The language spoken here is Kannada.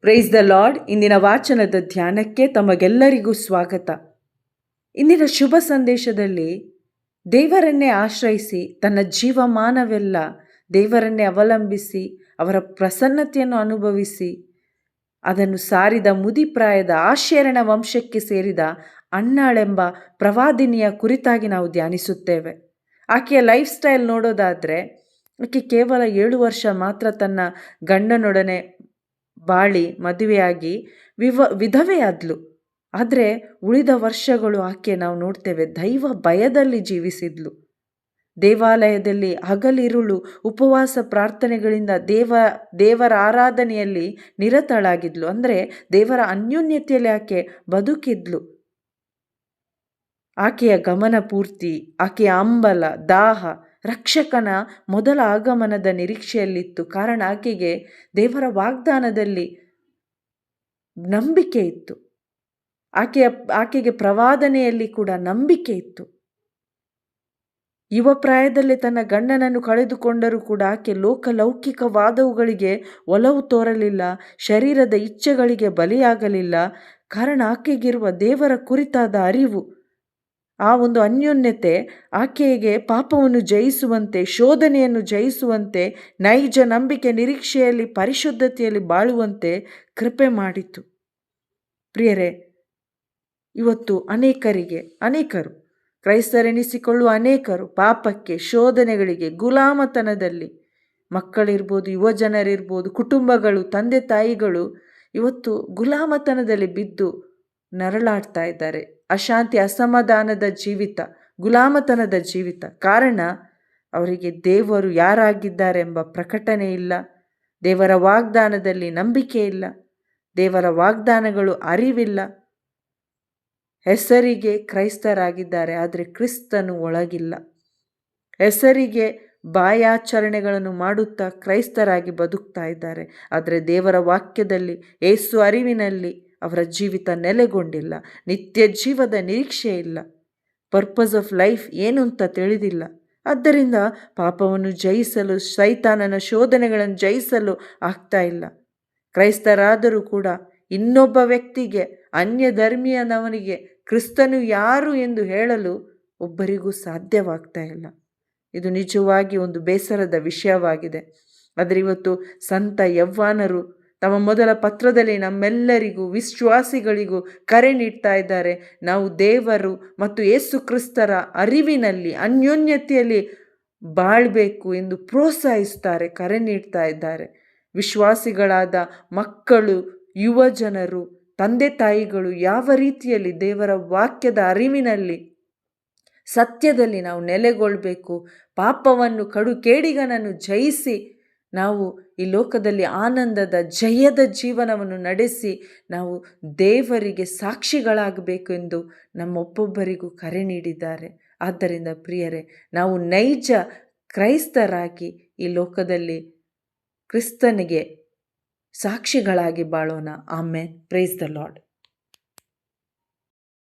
Praise the lord. ಇಂದಿನ ವಾಚನದ ಧ್ಯಾನಕ್ಕೆ ತಮಗೆಲ್ಲರಿಗೂ ಸ್ವಾಗತ. ಇಂದಿನ ಶುಭ ಸಂದೇಶದಲ್ಲಿ ದೇವರನ್ನೇ ಆಶ್ರಯಿಸಿ ತನ್ನ ಜೀವಮಾನವೆಲ್ಲ ದೇವರನ್ನೇ ಅವಲಂಬಿಸಿ ಅವರ ಪ್ರಸನ್ನತೆಯನ್ನು ಅನುಭವಿಸಿ ಅದನ್ನು ಸಾರಿದ ಮುದಿಪ್ರಾಯದ ಆಶೇರನ ವಂಶಕ್ಕೆ ಸೇರಿದ ಅನ್ನಾಳೆಂಬ ಪ್ರವಾದಿನಿಯ ಕುರಿತಾಗಿ ನಾವು ಧ್ಯಾನಿಸುತ್ತೇವೆ. ಆಕೆಯ ಲೈಫ್ ಸ್ಟೈಲ್ ನೋಡೋದಾದರೆ, ಆಕೆ ಕೇವಲ 7 ವರ್ಷ ಮಾತ್ರ ತನ್ನ ಗಂಡನೊಡನೆ ಬಾಳಿ ಮದುವೆಯಾಗಿ ವಿಧವೆಯಾದ್ಲು. ಆದರೆ ಉಳಿದ ವರ್ಷಗಳು ಆಕೆ ನಾವು ನೋಡ್ತೇವೆ ದೈವ ಭಯದಲ್ಲಿ ಜೀವಿಸಿದ್ಲು. ದೇವಾಲಯದಲ್ಲಿ ಹಗಲಿರುಳು ಉಪವಾಸ ಪ್ರಾರ್ಥನೆಗಳಿಂದ ದೇವರ ಆರಾಧನೆಯಲ್ಲಿ ನಿರತಳಾಗಿದ್ಲು. ಅಂದರೆ ದೇವರ ಅನ್ಯೋನ್ಯತೆಯಲ್ಲಿ ಆಕೆ ಬದುಕಿದ್ಲು. ಆಕೆಯ ಗಮನ ಪೂರ್ತಿ, ಆಕೆಯ ಹಂಬಲ, ದಾಹ ರಕ್ಷಕನ ಮೊದಲ ಆಗಮನದ ನಿರೀಕ್ಷೆಯಲ್ಲಿತ್ತು. ಕಾರಣ ಆಕೆಗೆ ದೇವರ ವಾಗ್ದಾನದಲ್ಲಿ ನಂಬಿಕೆ ಇತ್ತು. ಆಕೆಗೆ ಪ್ರವಾದನೆಯಲ್ಲಿ ಕೂಡ ನಂಬಿಕೆ ಇತ್ತು. ಯುವ ಪ್ರಾಯದಲ್ಲಿ ತನ್ನ ಗಂಡನನ್ನು ಕಳೆದುಕೊಂಡರೂ ಕೂಡ ಆಕೆ ಲೌಕಿಕವಾದವುಗಳಿಗೆ ಒಲವು ತೋರಲಿಲ್ಲ, ಶರೀರದ ಇಚ್ಛೆಗಳಿಗೆ ಬಲಿಯಾಗಲಿಲ್ಲ. ಕಾರಣ ಆಕೆಗಿರುವ ದೇವರ ಕುರಿತಾದ ಅರಿವು, ಆ ಒಂದು ಅನ್ಯೋನ್ಯತೆ ಆಕೆಗೆ ಪಾಪವನ್ನು ಜಯಿಸುವಂತೆ, ಶೋಧನೆಯನ್ನು ಜಯಿಸುವಂತೆ, ನೈಜ ನಂಬಿಕೆ ನಿರೀಕ್ಷೆಯಲ್ಲಿ ಪರಿಶುದ್ಧತೆಯಲ್ಲಿ ಬಾಳುವಂತೆ ಕೃಪೆ ಮಾಡಿತು. ಪ್ರಿಯರೇ, ಇವತ್ತು ಅನೇಕರು ಕ್ರೈಸ್ತರೆನಿಸಿಕೊಳ್ಳುವ ಅನೇಕರು ಪಾಪಕ್ಕೆ, ಶೋಧನೆಗಳಿಗೆ, ಗುಲಾಮತನದಲ್ಲಿ, ಮಕ್ಕಳಿರ್ಬೋದು, ಯುವಜನರಿರ್ಬೋದು, ಕುಟುಂಬಗಳು, ತಂದೆ ತಾಯಿಗಳು ಇವತ್ತು ಗುಲಾಮತನದಲ್ಲಿ ಬಿದ್ದು ನರಳಾಡ್ತಾ ಇದ್ದಾರೆ. ಅಶಾಂತಿ, ಅಸಮಾಧಾನದ ಜೀವಿತ, ಗುಲಾಮತನದ ಜೀವಿತ. ಕಾರಣ ಅವರಿಗೆ ದೇವರು ಯಾರಾಗಿದ್ದಾರೆಂಬ ಪ್ರಕಟಣೆ ಇಲ್ಲ, ದೇವರ ವಾಗ್ದಾನದಲ್ಲಿ ನಂಬಿಕೆ ಇಲ್ಲ, ದೇವರ ವಾಗ್ದಾನಗಳು ಅರಿವಿಲ್ಲ. ಹೆಸರಿಗೆ ಕ್ರೈಸ್ತರಾಗಿದ್ದಾರೆ, ಆದರೆ ಕ್ರಿಸ್ತನು ಒಳಗಿಲ್ಲ. ಹೆಸರಿಗೆ ಬಾಯಾಚರಣೆಗಳನ್ನು ಮಾಡುತ್ತಾ ಕ್ರೈಸ್ತರಾಗಿ ಬದುಕ್ತಾ ಇದ್ದಾರೆ, ಆದರೆ ದೇವರ ವಾಕ್ಯದಲ್ಲಿ, ಯೇಸು ಅರಿವಿನಲ್ಲಿ ಅವರ ಜೀವಿತ ನೆಲೆಗೊಂಡಿಲ್ಲ. ನಿತ್ಯ ಜೀವದ ನಿರೀಕ್ಷೆ ಇಲ್ಲ. ಪರ್ಪಸ್ ಆಫ್ ಲೈಫ್ ಏನು ಅಂತ ತಿಳಿದಿಲ್ಲ. ಆದ್ದರಿಂದ ಪಾಪವನ್ನು ಜಯಿಸಲು, ಸೈತಾನನ ಶೋಧನೆಗಳನ್ನು ಜಯಿಸಲು ಆಗ್ತಾ ಇಲ್ಲ. ಕ್ರೈಸ್ತರಾದರೂ ಕೂಡ ಇನ್ನೊಬ್ಬ ವ್ಯಕ್ತಿಗೆ, ಅನ್ಯ ಧರ್ಮೀಯನವನಿಗೆ ಕ್ರಿಸ್ತನು ಯಾರು ಎಂದು ಹೇಳಲು ಒಬ್ಬರಿಗೂ ಸಾಧ್ಯವಾಗ್ತಾ ಇಲ್ಲ. ಇದು ನಿಜವಾಗಿ ಒಂದು ಬೇಸರದ ವಿಷಯವಾಗಿದೆ. ಆದರೆ ಇವತ್ತು ಸಂತ ಯವ್ವಾನರು ತಮ್ಮ ಮೊದಲ ಪತ್ರದಲ್ಲಿ ನಮ್ಮೆಲ್ಲರಿಗೂ, ವಿಶ್ವಾಸಿಗಳಿಗೂ ಕರೆ ನೀಡ್ತಾ ಇದ್ದಾರೆ. ನಾವು ದೇವರು ಮತ್ತು ಯೇಸು ಕ್ರಿಸ್ತರ ಅರಿವಿನಲ್ಲಿ, ಅನ್ಯೋನ್ಯತೆಯಲ್ಲಿ ಬಾಳ್ಬೇಕು ಎಂದು ಪ್ರೋತ್ಸಾಹಿಸ್ತಾರೆ, ಕರೆ ನೀಡ್ತಾ ಇದ್ದಾರೆ. ವಿಶ್ವಾಸಿಗಳಾದ ಮಕ್ಕಳು, ಯುವಜನರು, ತಂದೆ ತಾಯಿಗಳು ಯಾವ ರೀತಿಯಲ್ಲಿ ದೇವರ ವಾಕ್ಯದ ಅರಿವಿನಲ್ಲಿ, ಸತ್ಯದಲ್ಲಿ ನಾವು ನೆಲೆಗೊಳ್ಳಬೇಕು, ಪಾಪವನ್ನು, ಕೇಡಿಗನನ್ನು ಜಯಿಸಿ ನಾವು ಈ ಲೋಕದಲ್ಲಿ ಆನಂದದ, ಜಯದ ಜೀವನವನ್ನು ನಡೆಸಿ ನಾವು ದೇವರಿಗೆ ಸಾಕ್ಷಿಗಳಾಗಬೇಕು ಎಂದು ನಮ್ಮೊಬ್ಬೊಬ್ಬರಿಗೂ ಕರೆ ನೀಡಿದ್ದಾರೆ. ಆದ್ದರಿಂದ ಪ್ರಿಯರೇ, ನಾವು ನೈಜ ಕ್ರೈಸ್ತರಾಗಿ ಈ ಲೋಕದಲ್ಲಿ ಕ್ರಿಸ್ತನಿಗೆ ಸಾಕ್ಷಿಗಳಾಗಿ ಬಾಳೋಣ. ಆಮೆನ್. Praise the lord.